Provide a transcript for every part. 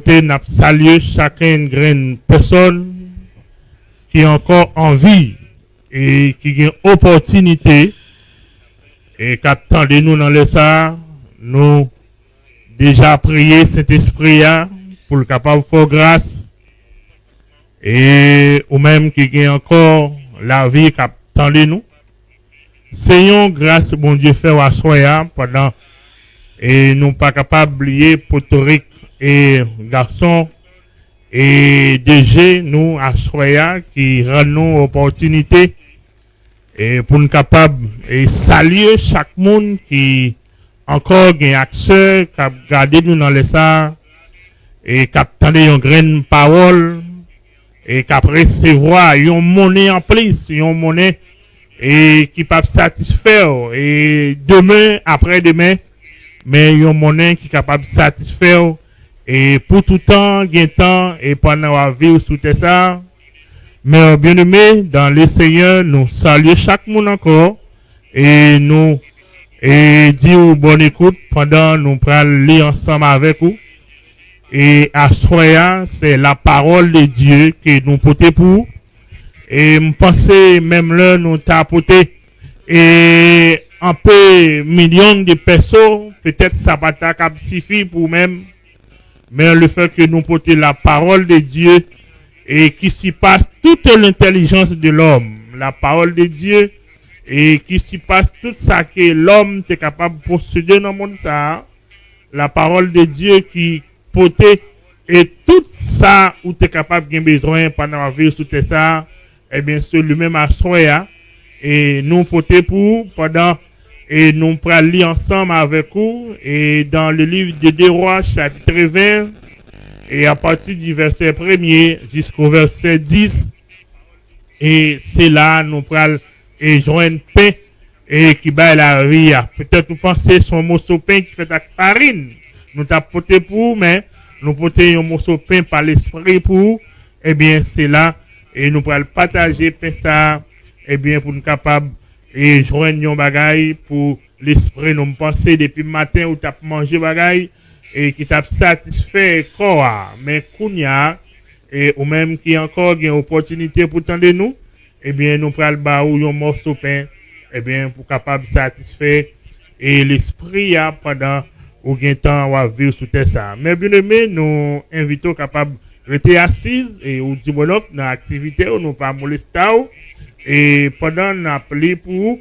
côté, n'a salué chacun une personne qui est encore en vie et qui a une opportunité et qu'attendez nous dans le ça, nous déjà prié Saint-Esprit pour le capable de faire grâce et ou même qui a encore la vie qu'attendez nous. Seigneur, grâce bon Dieu fait à soi pendant et nous pas capable d'oublier Potoric et garçon et DG nous à soi qui rend nous opportunité et pour nous capable et saluer chaque monde qui encore gagne accès qui a gardé nous dans les ça et qui attendait une grande parole et qui recevoir une monnaie en plus, une monnaie et qui peut satisfaire et demain après-demain mais une monnaie qui est capable de satisfaire et pour tout temps, gain temps et pendant la vie sous ça. Mais bien aimé dans le Seigneur, nous saluons chaque monde encore et nous et dire bonne écoute pendant nous prenons lire ensemble avec vous. Et à soya, c'est la parole de Dieu que nous portons pour. Et me penser même là nous tapoter et un peu millions de personnes, peut-être ça va pas suffire pour même, mais le fait que nous portons la parole de Dieu et qui s'y passe toute l'intelligence de l'homme, la parole de Dieu et qui s'y passe tout ça que l'homme est capable de posséder dans le monde ça, la parole de Dieu qui portait et tout ça où tu es capable de besoin pendant la vie sur ça, eh bien c'est lui-même à soi et nous porter pour pendant et nous pourrons lire ensemble avec vous et dans le livre de 2 Rois chapitre 20 et à partir du verset 1er jusqu'au verset 10 et c'est là nous pourrons et joindre pain et qui bat la vie. Peut-être vous pensez son morceau de pain qui fait avec farine. Nous t'avons porté pour mais nous portons un morceau de pain par l'esprit pour eh bien c'est là et nous pourrons partager pain ça eh bien pour nous capables et joindre un bagaille pour l'esprit nous penser depuis le matin où tu as mangé bagaille et qui t'a satisfait corps mais kounya et ou même qui encore une opportunité pour tendre nous eh bien nous pral ba ou un morceau de pain eh bien pour capable satisfaire et l'esprit pendant ou gain temps va vivre sous terre ça mais bien aimé nous invitons capable rester assise et ou dit bon dans activité ou nous pas molester et pendant l'appelé pour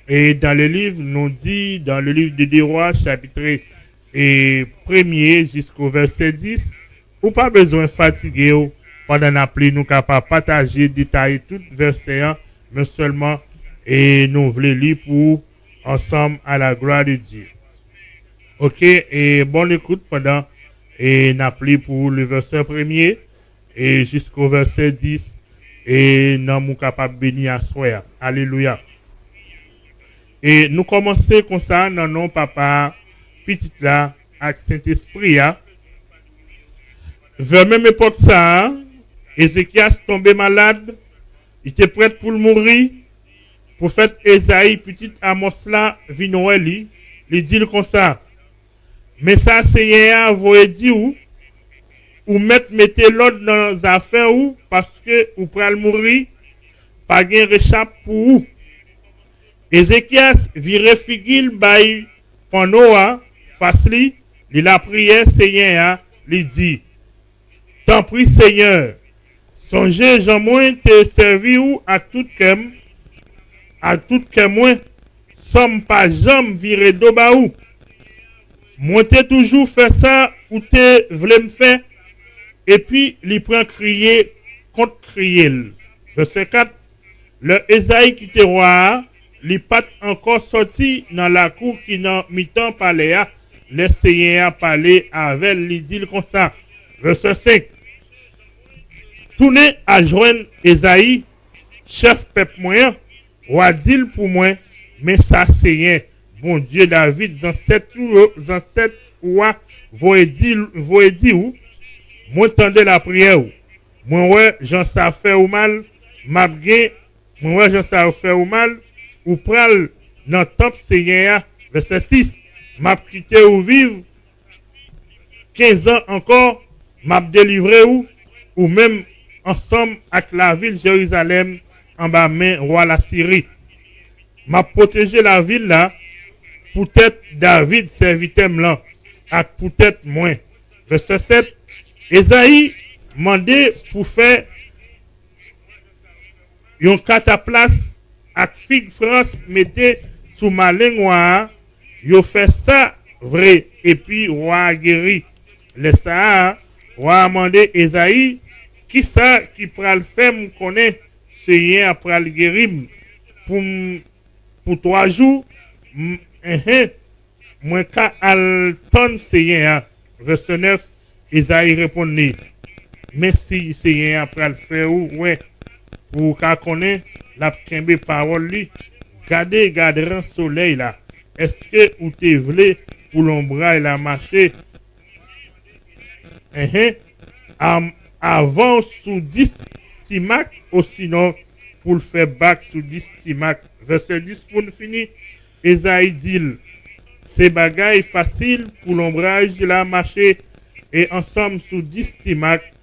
et dans le livre nous dit dans le livre de 2 Rois chapitre et 1er jusqu'au verset 10 ou pas besoin fatiguer pendant l'appelé nous capable partager détailler tout verset 1 mais seulement et nous voulons lire pour ensemble à la gloire de Dieu. OK et bonne écoute pendant et l'appelé pour le verset 1er et jusqu'au verset 10 et nous sommes capables de bénir à soi. Alléluia. Et nous commençons comme ça dans nos papa, petit là, avec Saint-Esprit. Vers même époque ça, Ézéchias tombé malade, il était prêt pour le mourir. Prophète Esaïe, petit Amos là, Vinoeli, il dit comme ça. Mais ça, Seigneur, vous dit où? Ou mettez l'ordre dans les affaires ou parce que vous pouvez mourir, pas de réchappe pour vous. Ézéchias vire figil by Panoa, facile, il a prié Seigneur, il dit, tant prie Seigneur, songez j'en moins te servir ou à tout que moi, somme pas jamais viré d'obaou. Moi t'ai toujours fait ça ou te voulez me faire. Et puis, il prend crier contre crier. Verset 4. Le Esaïe qui était roi, il pas encore sorti dans la cour qui n'a mi-temps parlé. Le Seigneur parler avec lui, dit comme ça. Verset 5. Tournez à joindre Esaïe, chef peuple moyen, roi dit pour moi, mais ça Seigneur, bon Dieu David, dans cette roi, vous dire où? Moi, tendez la prière. Moi, ouais, j'en sais faire ou mal. Moi, ouais, j'en sais faire ou mal. Ou pral dans le temple Seigneur, verset 6. M'a quitté ou vivre 15 ans encore. m'a délivré ou même ensemble avec la ville Jérusalem en bas main roi la Syrie. M'a protégé la ville là, peut-être David serviteur là, avec peut-être moins. Verset 7, Esaïe mandé pour faire yon cataplasme avec fig France mettez sous ma langue, yo fait ça vrai et puis roi guéri. Le ça roi mandé Esaïe qui ça qui pral faire me connaît c'est rien pral guérir pour 3 jours moi ka al ton c'est rien. Verset 9 Esaïe répondit mais si c'est rien pral faire ouais pour qu'à connaître la kembe parole li garder soleil là est-ce que ou te vle pour l'ombrage la marcher avant sous 10 timac ou sinon pour le faire bac sous 10 timac. Verset 10 pour nous finir Esaïe dit c'est bagaille facile pour l'ombrage la marcher et ensemble sous 10 timac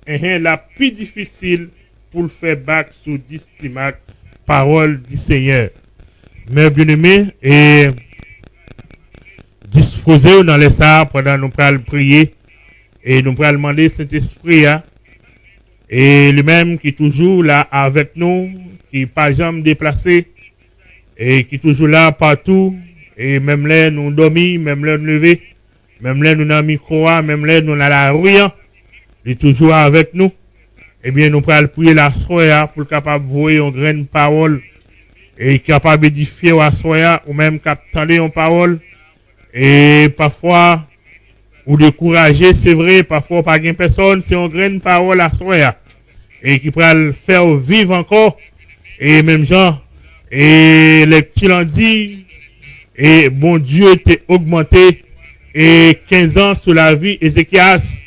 la plus difficile pour le faire bac sous 10 timac. Parole du Seigneur. Mes bien-aimés, et disposez-vous dans les salles pendant nous allons prier et nous allons demander Saint-Esprit et lui-même qui est toujours là avec nous, qui n'est pas jamais déplacé et qui est toujours là partout et même là nous dormons, même là nous lever, même là nous dans le micro, même là nous dans la rue, il est toujours avec nous. Eh bien, nous allons prier la soya pour capable voir une grande parole et capable d'édifier la soya ou même capable une parole et parfois ou décourager, c'est vrai, parfois pas une personne, c'est une grande parole à soya et qui pourra le faire vivre encore et même gens et les petits l'ont dit et bon Dieu t'est augmenté et 15 ans sous la vie Ézéchias.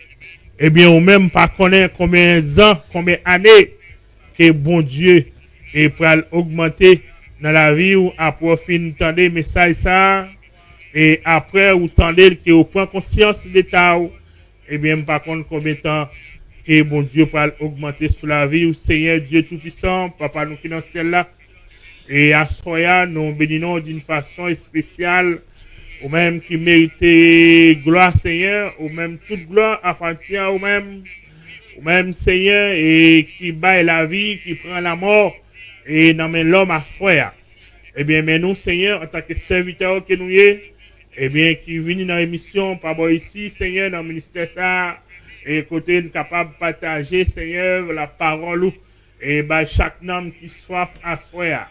Eh bien, ou même pas connaître combien d'années, combien d'années que bon Dieu est pour augmenter dans la vie ou après fin tendez message ça et après ou tendez que vous prend conscience de l'état eh bien pas contre combien de temps que bon Dieu pour augmenter sur la vie ou Seigneur Dieu tout puissant papa nous qui dans ciel là et à soya nous bénissons d'une façon spéciale ou même qui mérite gloire Seigneur, ou même toute gloire appartient ou même Seigneur, et qui bat la vie, qui prend la mort, et nomme l'homme à soi. Eh bien, mais nous, Seigneur, en tant que serviteurs que nous y eh bien, qui viennent dans l'émission, par rapport ici, Seigneur, dans le ministère ça, et côté capable de partager, Seigneur, la parole, et bah, chaque homme qui soif à soi.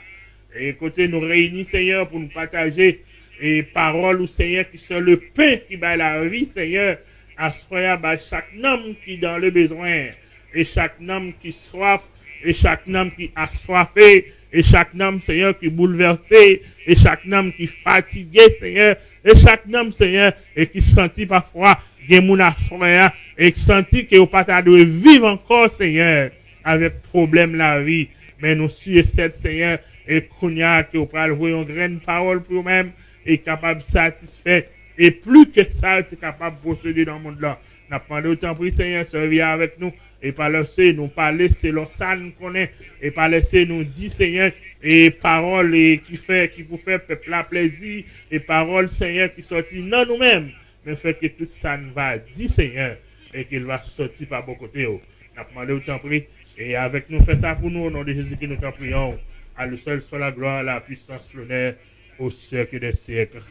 Et côté nous réunir, Seigneur, pour nous partager et parole au Seigneur qui sont le pain qui bat la vie, Seigneur, à soya chaque homme qui dans le besoin, et chaque homme qui soif, et chaque homme qui a soifé, et chaque homme, Seigneur, qui bouleversé, et chaque homme qui fatigué, Seigneur, et chaque homme, Seigneur, et qui sentit parfois, et qui sentit qu'il n'a pas de vivre encore, Seigneur, avec problème la vie, mais nous sommes cette, Seigneur, et qu'on y a, qui au pral voir une grande parole pour nous-mêmes, est capable de satisfaire et plus que ça est capable de procéder dans le monde là. Nous avons demandé autant pour Seigneur servir avec nous et pas laisser nous parler selon ça nous connaît et pas laisser nous dire Seigneur et paroles et qui vous fait peuple la plaisir et paroles Seigneur qui sortit non nous-mêmes mais fait que tout ça nous va dire Seigneur et qu'il va sortir par vos côtés. Nous avons demandé autant pour et avec nous fait ça pour nous au nom de Jésus que nous t'en prions. À le seul soit la gloire, la puissance, l'honneur au siècle des siècles.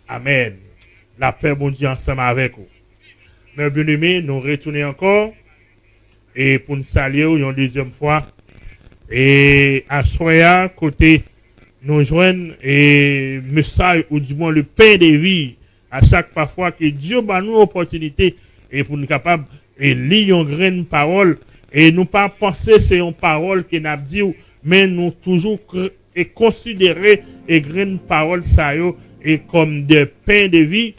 Amen. La paix, bon Dieu, ensemble avec vous. Mes bien-aimés, nous retournons encore et pour nous saluer une deuxième fois. Et à Soya, côté, nous joignons et message ou du moins le pain de vie à chaque fois que Dieu va nous opportunité et pour nous capables et lire une grande parole et nous pas penser c'est une parole qui n'a dit mais nous toujours et considérer et grande parole ça yo et comme des pains de vie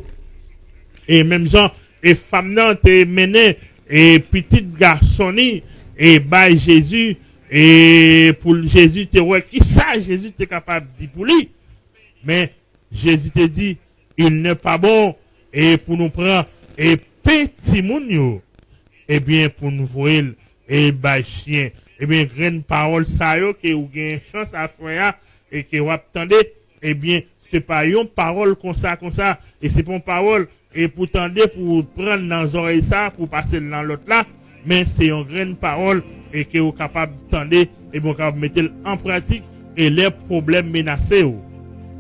et même gens et femmes nan te mené et petit garçon et by Jésus et pour Jésus te ouais qui ça Jésus t'es capable de dire pour lui mais Jésus te dit il n'est pas bon et pour nous prendre et petit moun yo eh bien, pour nous voir, et bah, chien, eh bien, graine parole, ça, yo, que vous avez chance à faire, et que vous attendez, eh bien, c'est pas une parole comme ça, et c'est pas une parole, et pour tendre, pour prendre dans les oreilles ça, pour passer dans l'autre là, mais c'est une graine parole, et que vous êtes capable de tendre, et vous capable de mettre en pratique, et les problèmes menacés,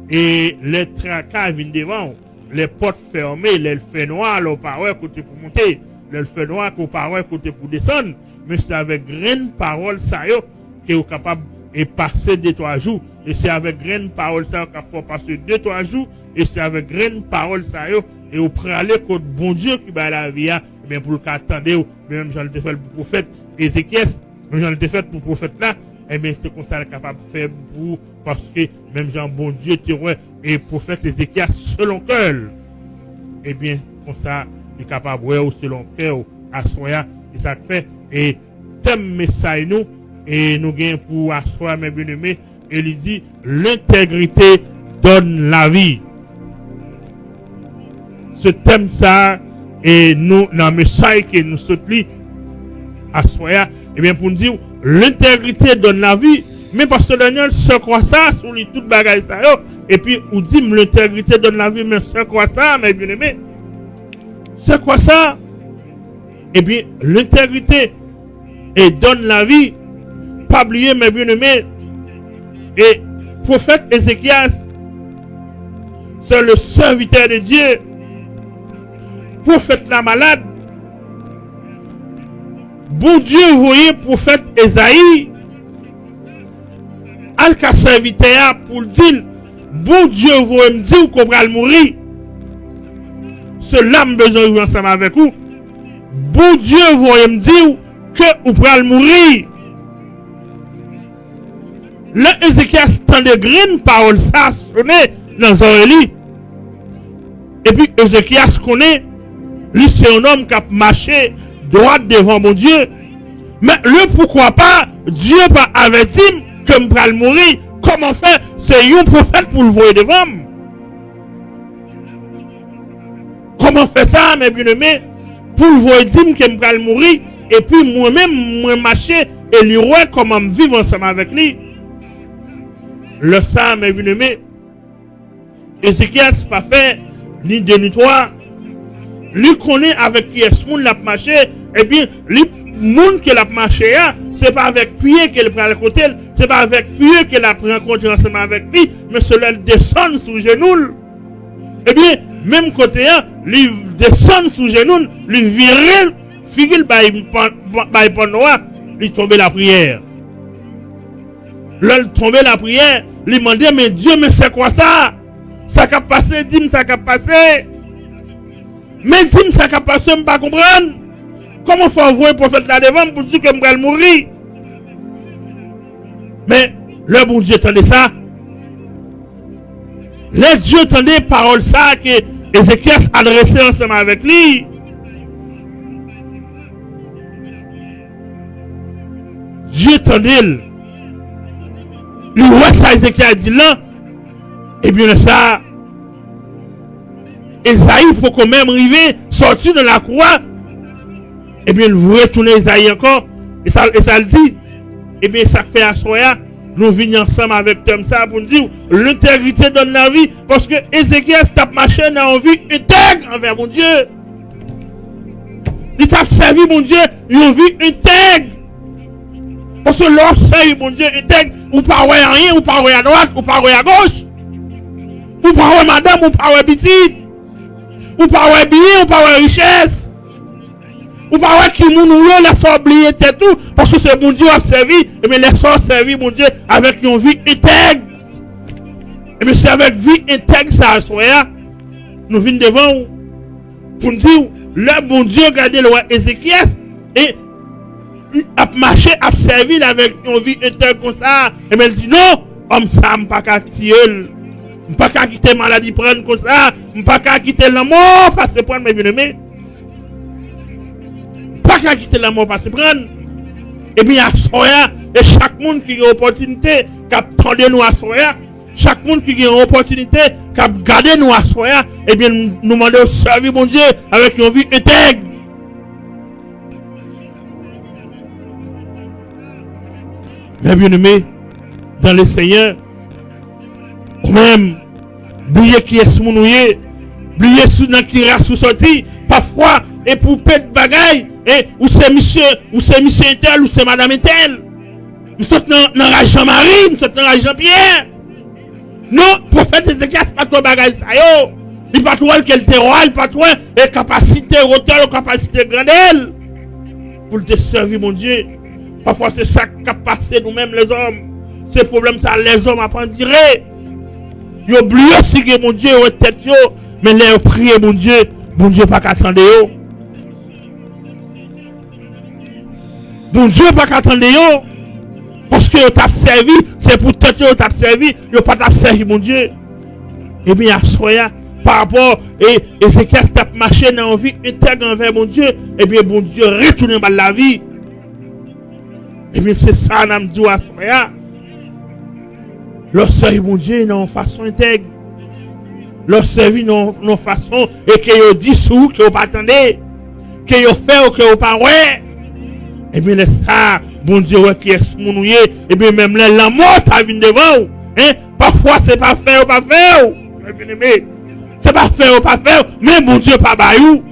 et les tracas viennent devant, les portes fermées, les feux noirs, le parole côté pour monter, les feux noirs, le parole côté pour descendre, mais c'est avec graine parole ça, yo, que vous êtes capable de passer 2-3 jours, et c'est avec graine parole ça, qu'il faut passer 2-3 jours, et c'est avec graine parole ça, yo, et vous prenez aller contre bon Dieu qui va la vie, bien pour qu'attendez, même j'en ai fait le prophète Ézéchiel, même j'en ai fait pour le prophète là, et bien c'est comme ça capable de faire pour, parce que même Jean bon Dieu tirait et prophète Ézéchiel selon cœur, et bien comme ça il est capable de voir selon cœur à soya, et ça fait, et thème message nous, et nous gagnons pour asseoir mes bien-aimés, et il dit l'intégrité donne la vie. Ce thème ça, et nous, dans le message que nous soutenons à soya, et bien pour nous dire l'intégrité donne la vie, mais parce que Daniel se croit ça sur les toutes bagailles ça, et puis on dit l'intégrité donne la vie, mais se croit ça, mes bien-aimés, c'est quoi ça? Eh bien, l'intégrité et donne la vie. Pas oublier, mes bien-aimés, et prophète Ézéchiel, c'est le serviteur de Dieu. Prophète la malade. Bon Dieu, voyez, prophète Esaïe, al-ka serviteur pour le dire, bon Dieu, voyez me dire qu'on va mourir. Cela me besoin de ensemble avec vous. Bon Dieu, voyez me dire que vous pourrez mourir. Là, Ézéchiel tend de green parole ça sonner dans oreilles. Et puis Ézéchiel se connaît, lui c'est un homme qui a marché droit devant mon Dieu. Mais le pourquoi pas, Dieu pas averti que je vais mourir. Comment faire? C'est un prophète pour le voir devant. Comment faire ça, mes bien-aimés? Pour le voir dire que je vais mourir. Et puis moi-même, moi marcher et lui voir comment vivre ensemble avec lui. Le sang, mes bien-aimés, Ézéchiel n'est pas fait ni de ni toi. Lui connaît avec qui est-ce monde l'a marché. Et puis, lui, monde qui l'a marché, c'est pas avec pied qu'elle prend le côté, c'est pas avec pied qu'elle a pris en compte ensemble avec lui, mais cela descend sous genoux. Et bien, même côté, lui descend sous genoux, lui virer, figure par noir, lui tomber la prière. Là, tomber la prière, lui demander, mais Dieu, mais c'est quoi ça? Ça a passé, dis-moi, ça a passé. Mais dis-moi, ça a passé, je ne pas comprendre. Comment faut envoyer le prophète là devant pour dire que je vais mourir? Mais le bon Dieu entendait ça. Le Dieu entendait parole ça que Ézéchiel adressait ensemble avec lui. Dieu entendait. Le roi ça Ézéchiel dit là. Et bien ça, Esaïe faut quand même arriver, sortir de la croix. Et bien vous retournez Esaïe encore. Et ça le dit. Et bien ça fait à soya. Nous venons ensemble avec thème ça pour nous dire l'intégrité donne la vie. Parce que Ézéchiel tape marché dans une vie intègre envers mon Dieu. Il t'a servi mon Dieu une vie intègre. Parce que l'or servi mon Dieu intègre. Ou pas rien, ou pas à droite, ou pas à gauche. Ou pas madame, ou pas petite. Ou pas bien, ou pas richesse. Ou pas qui nous laisse oublier tout. Parce que c'est mon Dieu a servi. Et bien laisse servir mon Dieu avec une vie intègre. Et bien c'est avec vie intègre ça soit. Nous venons devant vous. Pour nous dire, là mon Dieu regardez le roi Ézéchiel. Et a marché, a servi avec une vie intègre comme ça. Et bien il dit non, homme ça, je ne peux pas quitter. Je ne peux pas quitter la maladie prendre comme ça. Je ne peux pas quitter la mort parce que prendre mes bien-aimés. Pas qu'à quitter la mort parce que prendre. Et bien à soya, et chaque monde qui a une opportunité, qui attend nous à soya, chaque monde qui a une opportunité, qui a gardé nous à soya, et bien nous demandons de servir mon Dieu avec une vie intègre. Mes bien-aimés, dans le Seigneur, ou même, oubliez qui est ce mon ouïe, oubliez sous dans qui race sous sorti, parfois, et pour pète bagaille, et ou c'est monsieur tel, ou c'est madame tel. Nous sommes dans la Jean-Marie, nous sommes dans la Jean-Pierre. Non, prophète Ézéchias, pas trop bagaille ça yo. Il pas trop quel terroir, il pas trop et capacité hauteur, capacité grandeur pour te servir mon Dieu. Parfois c'est ça qui a passé nous-mêmes les hommes. Ces problèmes ça les hommes apprennent dire. Ils oublient aussi que mon Dieu est tête yo, mais les prier mon Dieu pas qu'attendre yo. Mon Dieu pas qu'attendre yo. Parce que t'a servi, c'est pour tête yo t'a servi, yo pas t'a servi mon Dieu. Et bien à soya par rapport et Ézéchias t'a marché dans la vie intègre envers mon Dieu, et bien mon Dieu retourne dans la vie. Et bien c'est ça n'a me dit à soya. Leur servir mon Dieu dans façon intègre. Leur servir dans façon et que yo dit sous que vous pas attendez, que yo fait ou que vous pas ouais. Et bien ça bon Dieu qui est mon ouïe, et bien même là la mort ta vient devant vous. Hein? Parfois c'est pas faire ou pas faire. C'est pas faire ou pas faire, mais bon Dieu pas baillou.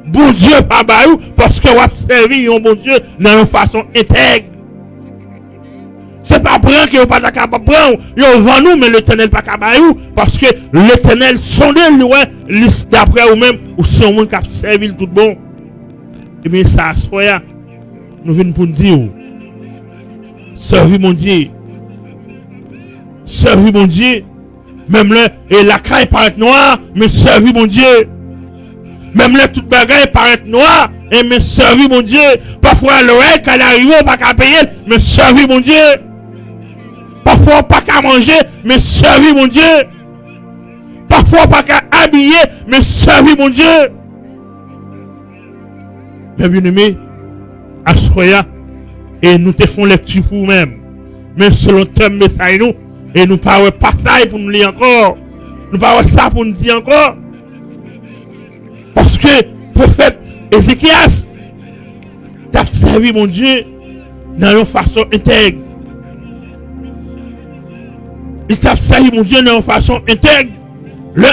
Bon Dieu pas baillou parce que vous avez servi un bon Dieu dans une façon intègre. C'est pas prendre que vous pas capable de prendre, vous vend nous mais l'Éternel pas capable baillou parce que l'Éternel sonde loin d'après ou même ou c'est un monde qui a servi tout bon. Et bien ça soit nous venons pour nous dire servir mon Dieu. Servir mon Dieu. Même là, et la caille paraît noire, mais servir mon Dieu. Même là, toute bagaille paraît noire, et mais servir mon Dieu. Parfois, l'oreille, quand elle arrive, pas qu'à payer, mais servir mon Dieu. Parfois, pas qu'à manger, mais servir mon Dieu. Parfois, pas qu'à habiller, mais servir mon Dieu. Mes bien-aimés, à Soya, et nous te font lecture pour nous-mêmes. Mais selon thème message nous, et nous parlons pas ça pour nous lire encore. Nous parlons ça pour nous dire encore. Parce que prophète Ézéchias t'a servi mon Dieu dans une façon intègre. Il t'a servi mon Dieu dans une façon intègre.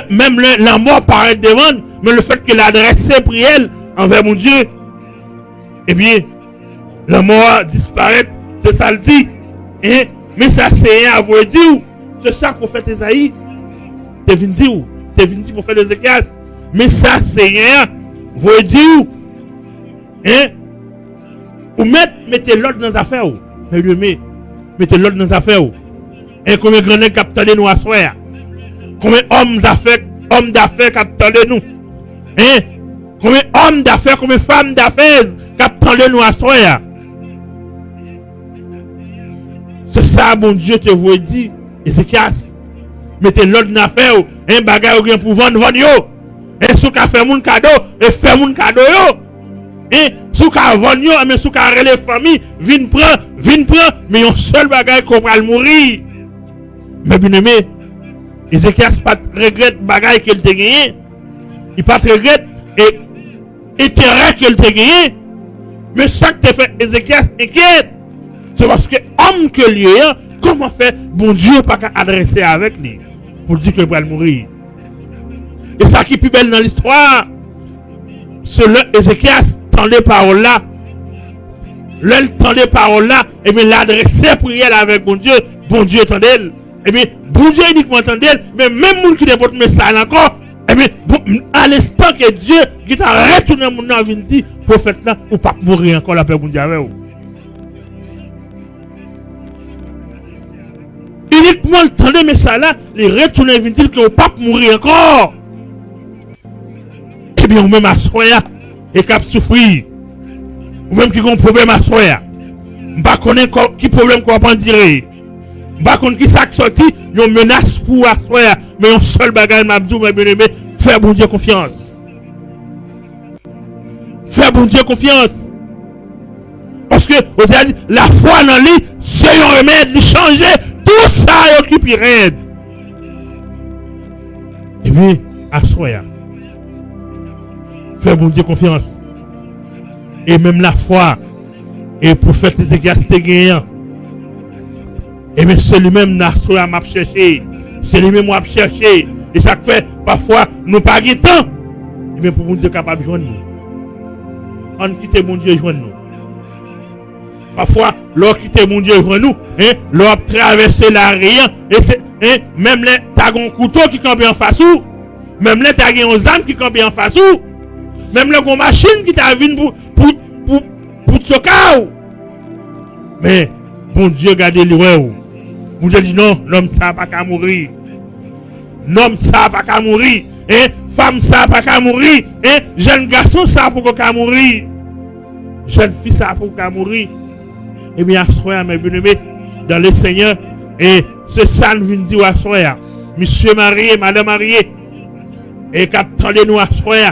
Même la mort paraît devant, mais le fait qu'il a adressé ses prières envers mon Dieu, eh bien, la mort disparaît, c'est ça le dit. Hein? Mais ça c'est à vous dire, c'est ça prophète Esaïe. T'es venu dire prophète Ézéchias. Mais ça c'est rien, vous dire, hein? Ou mettez l'ordre dans les affaires. Mettez l'ordre dans les affaires. Et combien de grands capteurs nous à soir? Combien d'hommes d'affaires capteurs nous? Hein? Combien d'hommes d'affaires, combien de femmes d'affaires capteurs nous à soir? C'est ça, mon Dieu, te vous dit, Ézéchias. Mettez l'ordre dans l'affaire, un bagage pour vendre yo. Et sous qu'a fait mon cadeau, et fait mon cadeau yo. Et sous qu'a vendre yo, mais sous qu'a relé famille, vin prend, mais un seul bagage qu'on va mourir. Mais bien aimé, Ézéchias pas regrette bagage qu'il t'a gagné. Il pas regrette et intérêt qu'il t'a gagné. Mais ça que te fait Ézéchias inquiète. C'est parce que homme que lui est, comment faire bon Dieu pas qu'à adresser avec lui pour dire qu'il va mourir. Et ça qui est plus belle dans l'histoire, c'est Ézéchias tendait paroles là. L'elle tendait paroles là, et bien l'adresser prière avec bon Dieu tendait. Et bien, bon Dieu uniquement tendait, mais même monde qui déporte message encore, et bien, à l'instant que Dieu qui t'a retourné mon nom, vient dire, prophète là, ou pas mourir encore la paix bon Dieu avec vous. Uniquement le temps de message là, les retourner et dire que vous ne pas mourir encore. Eh bien, ou même à soya, et qu'à souffrir. Ou même qui ont un problème à soya. Je ne connais pas qui problème qu'on va dire. Je ne connais pas qui ça sorti, il y a une menace pour à soya. Mais un seul bagage, m'a dit, mes bien-aimés, faire bon Dieu confiance. Faire bon Dieu confiance. Parce que, vous avez dit, la foi dans lui, c'est un remède, il change tout ça, il occupe rien. Et puis, à soya. Faire bon Dieu confiance. Et même la foi, et le prophète Ézéchias était gagnant. Et bien, c'est lui-même qui m'a cherché. C'est lui-même qui m'a cherché. Et ça fait, parfois, nous pas de temps. Et bien, pour mon Dieu capable de joindre nous. On quitte mon Dieu joindre nous. Parfois, l'on quitte mon Dieu joindre nous. L'on traverse la rien. Et c'est, même les, t'as un couteau qui campe en face ou. Même les, t'as un âme qui campe en face ou. Même les, machine qui t'a vu pour te cas. Mais, bon Dieu, gardez le ou. Bon Dieu dit non, l'homme ça pas qu'à mourir. L'homme ça pas qu'à mourir. Femme ça pas qu'à mourir. Jeune garçon ça pour qu'à mourir. Jeune fille ça pour qu'à mourir. Eh bien, soyez mes bien-aimés dans le Seigneur. Et c'est ça nous vient dire à soyez. Monsieur marié, madame mariée. Et qu'attendez-nous à soyez.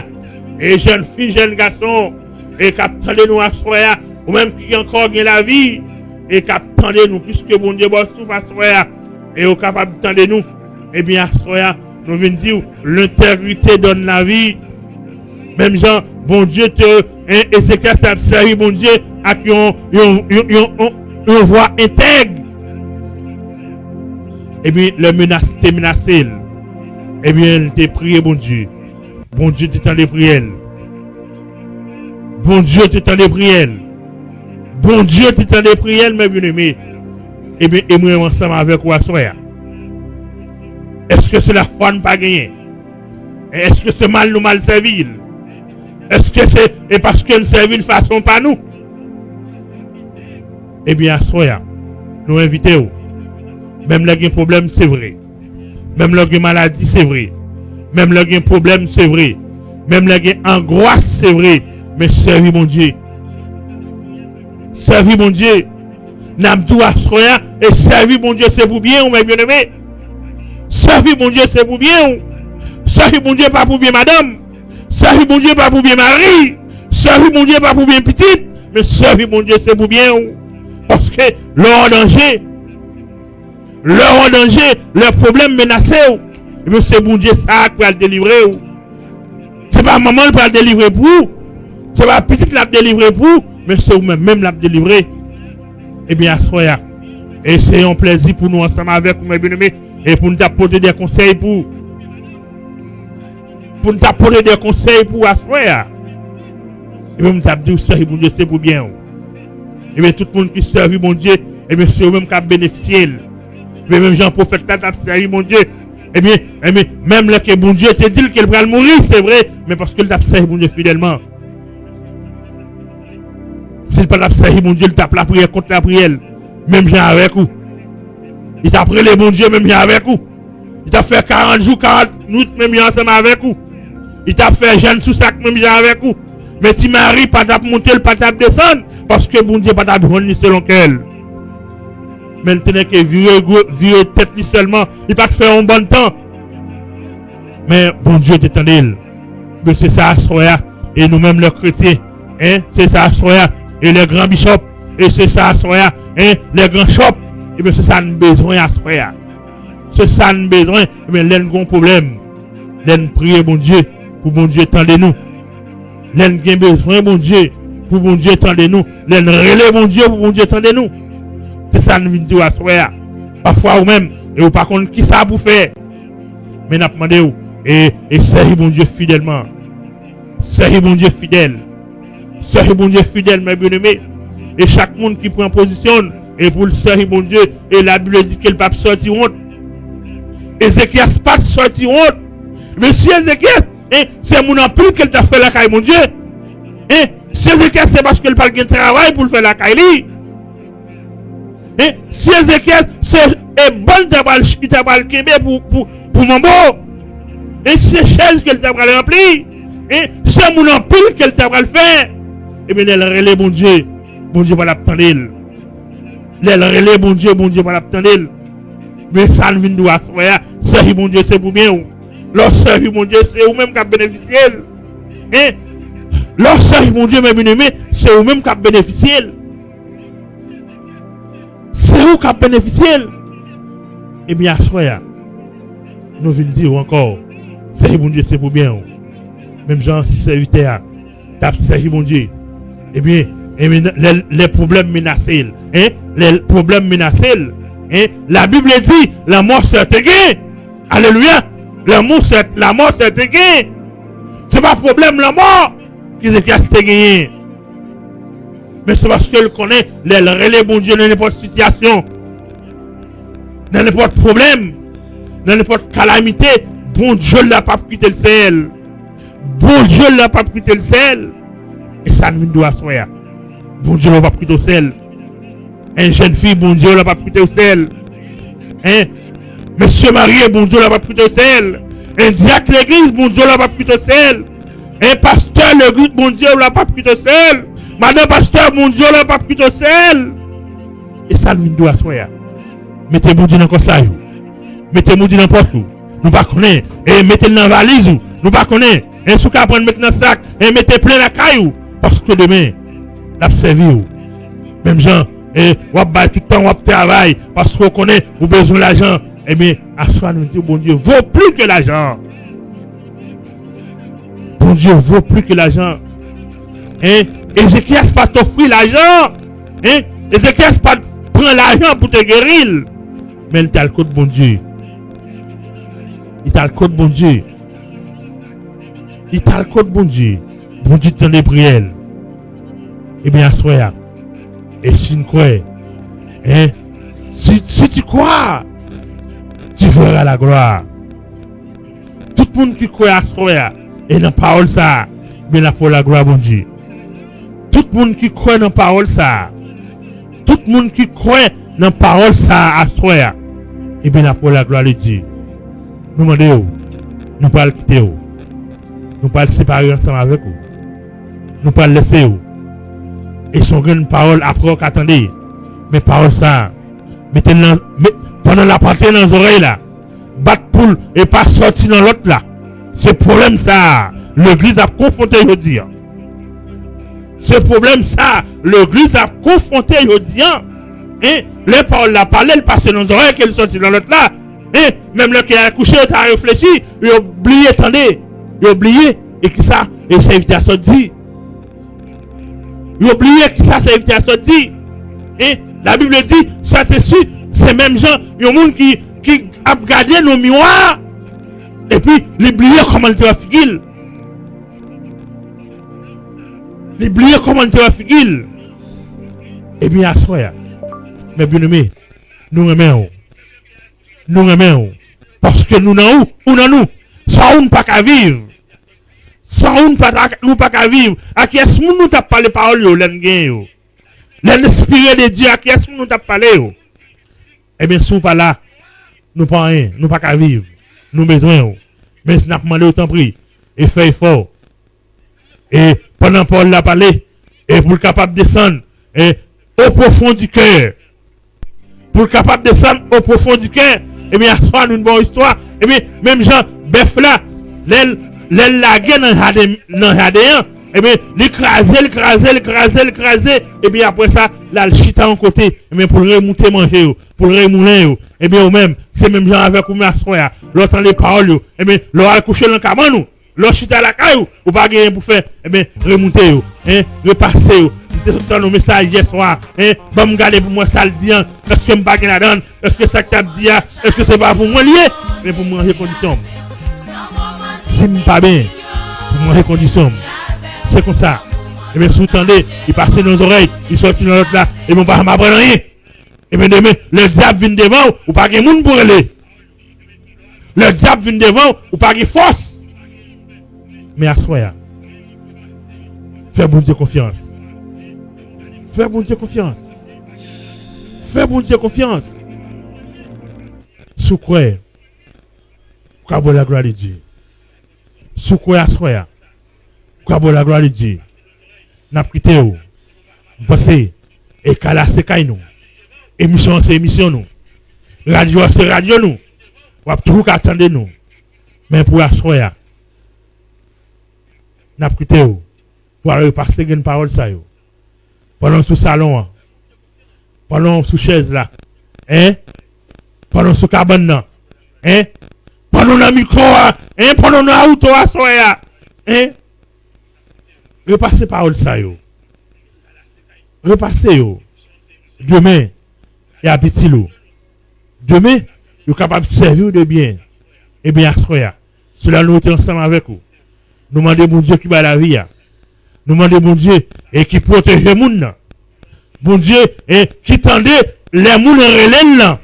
Et jeune fille, jeune garçon. Et qu'attendez-nous à soyez. Ou même qui encore gagne la vie. Et qu'attendez-nous, puisque bon Dieu va souffrir à soya, et au capable d'attendre-nous, eh bien, à soya, nous venons dire, l'intégrité donne la vie. Même Jean, bon Dieu te, et c'est qu'à ta servi, bon Dieu, à qui on voit intègre. Eh bien, le menace, t'es menacé. Eh bien, t'es prié, bon Dieu. Bon Dieu, t'es dans les prières. Bon Dieu, t'es dans les prières. Bon Dieu, tu t'en des prières, mes bien-aimés. Eh bien, et moi ensemble avec vous à soya. Est-ce que c'est la foi ne pas gagner? Est-ce que c'est mal nous mal servir? Est-ce que c'est parce que nous servons de façon pas nous? Eh bien, à soya, nous invitons. Même là, il y a un problème, c'est vrai. Même là, il y a une maladie, c'est vrai. Même là, il y a un problème, c'est vrai. Même là, il y a une angoisse, c'est vrai. Mais servir mon Dieu. Servir mon Dieu. N'abdou à soya et servir mon Dieu, c'est pour bien, ou mes bien-aimés. Servir mon Dieu, c'est pour bien. Servir mon Dieu, pas pour bien madame. Servir mon Dieu, pas pour bien mari. Servir mon Dieu, pas pour bien petite. Mais servir mon Dieu, c'est pour bien. Parce que leur en danger, leur problème menacé, mais c'est mon Dieu ça qui va le délivrer. C'est pas maman qui va le délivrer pour vous. C'est pas petite qui va le délivrer pour vous. Mais c'est vous-même même la délivrer. Eh bien, soyez. Et c'est un plaisir pour nous ensemble avec vous, mes bien-aimés. Et pour nous apporter des conseils pour nous apporter des conseils pour asseoir. Et bien, nous avons dit, servir mon Dieu, c'est pour bien. Et bien, tout le monde qui servit mon Dieu, et bien, c'est eux-mêmes qui ont bénéficié. Et bien, même Jean-Prophète, qui a servi mon Dieu. Eh bien, même là que bon Dieu te dit qu'il va mourir, c'est vrai, mais parce qu'il a servi mon Dieu fidèlement. S'il pas la servi mon Dieu, il tape la prière contre la prière. Même Jean avec vous. Il t'a pris les bon Dieu, même Jean avec vous. Il t'a fait 40 jours, 40 minutes, même Jean ensemble avec vous. Il t'a fait jeune sous sac, même Jean avec vous. Mais tu maries, pas t'a monter, pas t'a descendre, parce que bon Dieu pas t'a besoin selon qu'elle. Maintenant que vieux tête lui seulement, il pas faire un bon temps. Mais bon Dieu t'étendait. Mais c'est ça, soya, et nous-mêmes les chrétiens, c'est ça, soya. Et les grands bishops, et c'est ça, soya, les grands shops, et bien c'est ça, nous besoin à soya. C'est ça, nous besoin, mais l'un grand problème. L'un prier, bon Dieu, pour bon Dieu, tendez-nous. L'un gain besoin, bon Dieu, pour bon Dieu, tendez-nous. L'un relève, bon Dieu, pour bon Dieu, tendez-nous. C'est ça, nous venons dire à soya. Parfois, ou même, et ou par contre, qui ça vous fait? Mais nous demandons, et servir bon Dieu fidèlement. Servir bon Dieu fidèle. Servir bon Dieu fidèle, mes bien-aimés. Et chaque monde qui prend position, et pour le servir bon Dieu, et la Bible dit que le pape sortit honte. Ézéchias pas sorti honte. Mais si Ézéchias, c'est mon empire qu'elle t'a fait la caille, mon Dieu. Si Ézéchias, c'est parce qu'elle parle de travail pour faire la caille. Si Ézéchias, c'est bon d'avoir le kébé pour mon beau. Et c'est chaise qu'elle t'a rempli. C'est mon empire qu'elle t'a fait. Et bien, elle relève, bon Dieu va l'attendre. Elle relève, bon Dieu va l'attendre. Mais ça ne vient de voir, servir mon Dieu, c'est pour bien. Leur servir mon Dieu, c'est vous-même qui avez bénéficié. Leur servir mon Dieu, mes bien-aimés, c'est vous-même qui avez bénéficié. C'est vous qui avez bénéficié. Eh bien, soyez. Nous venons dire encore, servir mon Dieu, c'est pour bien. Même Jean, serviteur, t'as servi mon Dieu. Eh bien, les problèmes menacés, les problèmes menacés, Et la Bible dit, la mort c'est gain. Alléluia. La mort c'est gain. C'est pas problème la mort qui c'est gagné. Mais c'est parce qu'elle connaît les relais bon Dieu dans n'importe situation. Dans n'importe problème. Dans n'importe calamité. Bon Dieu l'a pas quitté le ciel. Bon Dieu l'a pas quitté le ciel. Et ça ne doit soya. Bon Dieu l'a pas quitté le ciel. Un jeune fille, bon Dieu l'a pas quitté le ciel. Hein? Monsieur marié, bon Dieu l'a pas quitté le ciel. Un diacre l'église, bon Dieu l'a pas quitté le ciel. Un pasteur l'église, bon Dieu l'a pas quitté le ciel. Madame pasteur, mon Dieu, là, pas plutôt seul. Et ça, nous doit soya. Mettez mon Dieu dans le ça. Mettez mon Dieu dans le poche. Nous pas connaître. Et mettez-le dans la valise. Nous pas connaître. Et sous qu'à prendre, mettre dans le sac. Et mettez plein la caillou. Parce que demain, la servi. Même gens. Et on va tout le temps, on travaille. Parce qu'on connaît, vous avez besoin d'argent. Eh bien, à soi, nous disons, bon Dieu, vaut plus que l'argent. Bon Dieu, vaut plus que l'argent. Hein? Ézéchias pas t'offrir l'argent. Hein? Ézéchias pas prendre l'argent pour te guérir. Mais il t'a le code bon Dieu. Il t'a le code bon Dieu. Il t'a le code bon Dieu. Bon Dieu t'en des prières. Eh bien, soya. Et si tu crois, hein? Si tu crois, tu verras la gloire. Tout le monde qui croit à soya, et dans la parole ça, bien la pour la gloire bon Dieu. Tout le monde qui croit dans la parole ça, tout le monde qui croit dans la parole ça à soi, et bien pour la gloire de Dieu. Nous demandons, nous pas le quitter, nous pas le séparer ensemble avec vous, nous pas le laisser. Et son grande parole après qu'attendez, mais parole ça, mettez pendant la partie dans les oreilles là, battre poule et pas sortir dans l'autre là. Ce problème ça, l'église a confronté aujourd'hui. Ce problème ça, l'église a confronté aujourd'hui. Et les paroles la parlé, elle passe dans les oreilles, qu'elle sortit dans l'autre là. Et même le qui a couché, il a réfléchi, il a oublié, attendez, il a oublié, et que ça, et ça évite à sortir. Il a oublié que ça, ça évite à sortir. Et la Bible dit, ça c'est sûr, c'est même gens, il y a un monde qui a regardé nos miroirs, et puis, il oublié comment il te va figuer. Il oublié comment il te va figuer. Et bien, à soi, mais bien aimé, nous aimons. Nous aimons. Parce que nous n'avons où nous. Sans nous pas qu'à vivre. Sans nous pas qu'à vivre. À qui est-ce que nous t'a parlé parole yo, l'engin. L'inspiré de Dieu, à qui est-ce que nous t'a parlé yo. Eh bien, si nous pas là, nous pas rien, nous pas qu'à vivre. Nous besoin. Mais si nous avons demandé autant prix, et fait effort. Et pendant Paul l'a parlé, et pour le capable de descendre, et au profond du cœur, pour le capable de descendre au profond du cœur, et bien, soit une bonne histoire, et bien, même Jean, bœuf là, l'aile lagué dans le jardin, et bien, l'écraser, et bien, après ça, là, le chita en côté, et bien, pour le remonter manger, pour le remoulin, et bien, ou même, c'est même Jean avec ou ma soya, l'autre les paroles, et bien, l'autre couché dans le cabanon, l'autre chita la caille, ou pas gagner pour faire, et bien, remonter, hein, repasser, dans nos messages hier soir, hein, va me garder pour moi ça le dit, est-ce que je me bague là-dedans, est-ce que ça t'a dit, est-ce que c'est pas pour moi lié, mais pour moi, j'ai condition. Si je ne pas bien, pour moi, j'ai condition. C'est comme ça. Et bien, sous-tendez, il passe dans nos oreilles, il sortit dans l'autre là, et mon pas m'apprendre rien. Et bien, demain, le diable vient devant, ou pas de monde pour aller. Le diable vient devant, ou pas de force. Mais à soi, fais bon Dieu confiance. Fais bon Dieu confiance. Fais bon Dieu confiance. Sous quoi? Pour la gloire de Dieu. Sous quoi à soi? Pour la gloire de Dieu. N'a quitté ou. Bossé. Et kala c'est kay nous. Émission c'est émission nous. Radio c'est radio nous. Ou toujours attendre nous. Mais pour la soi, n'a quitté ou. Pour aller passer une parole ça yo. Pendant sous salon, pendant sous chaise là, hein? Pendant sous cabane là, hein? Pendant dans micro, hein? Pendant dans auto à soya, hein? Repassez parole ça yo. Repassez yo. Demain, et habitez-le. demain, vous êtes capable de servir de bien. Eh bien, cela nous est ensemble avec vous. Nous demandons bon Dieu qui bat la vie. Nous demandons bon Dieu et qui protège les gens. Bon Dieu et qui tendait les gens relèvent là.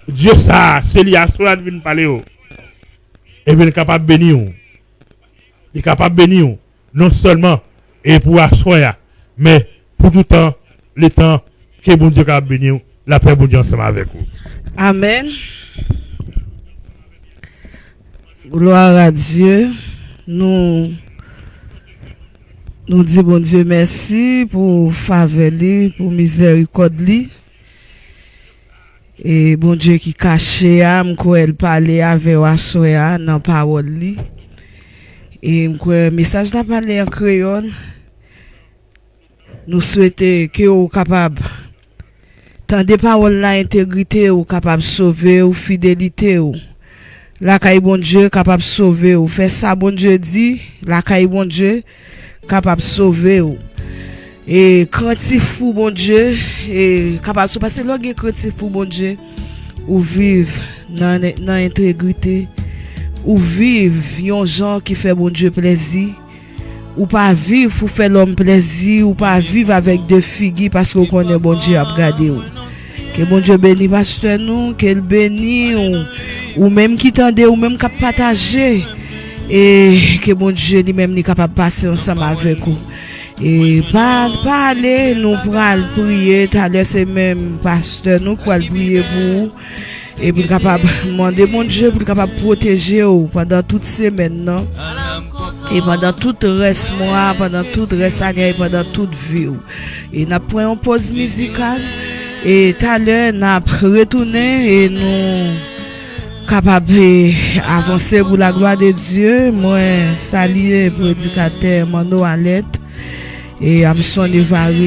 Dieu ça, c'est lui à cela de venir parler. Et bien, il est capable de bénir. Il est capable de bénir. Non seulement et pour asseoir, mais pour tout temps, le temps que bon Dieu a béni, la paix bon Dieu ensemble avec vous. Amen. Gloire à Dieu. Nous disons bon Dieu merci pour faveur, pour miséricorde. Et bon Dieu qui cachait âme, quand elle parlait avec Wassoya dans la parole. Et le message n'a parlé en créole. Nous souhaitons que vous capable tant des paroles la intégrité ou capable sauver ou fidélité ou la caille bon Dieu capable sauver ou fait ça bon Dieu dit la caille bon Dieu capable sauver ou et craintif pour bon Dieu et capable se passer loge craintif pour bon Dieu ou vivre dans intégrité ou vivre yon gens qui fait bon Dieu plaisir ou pas vivre pour faire l'homme plaisir ou pas vivre avec de figues parce qu'on connaît bon Dieu à regarder ou que bon Dieu bénisse pasteur nous qu'elle bénisse ou même qui tendait ou même cap partager et que bon Dieu lui-même est capable de passer ensemble avec vous et parler nous pour prier tout à l'heure c'est même pasteur nous pour prier pour vous et pour capable demander mon Dieu pour capable protéger vous pendant toute semaine non et pendant tout reste mois pendant tout reste année pendant toute vie et n'a pris une pause musicale et tout à l'heure n'a retourné et nous capable avancer pour la gloire de Dieu moi saluer prédicateur Mano Alette et Amson Evary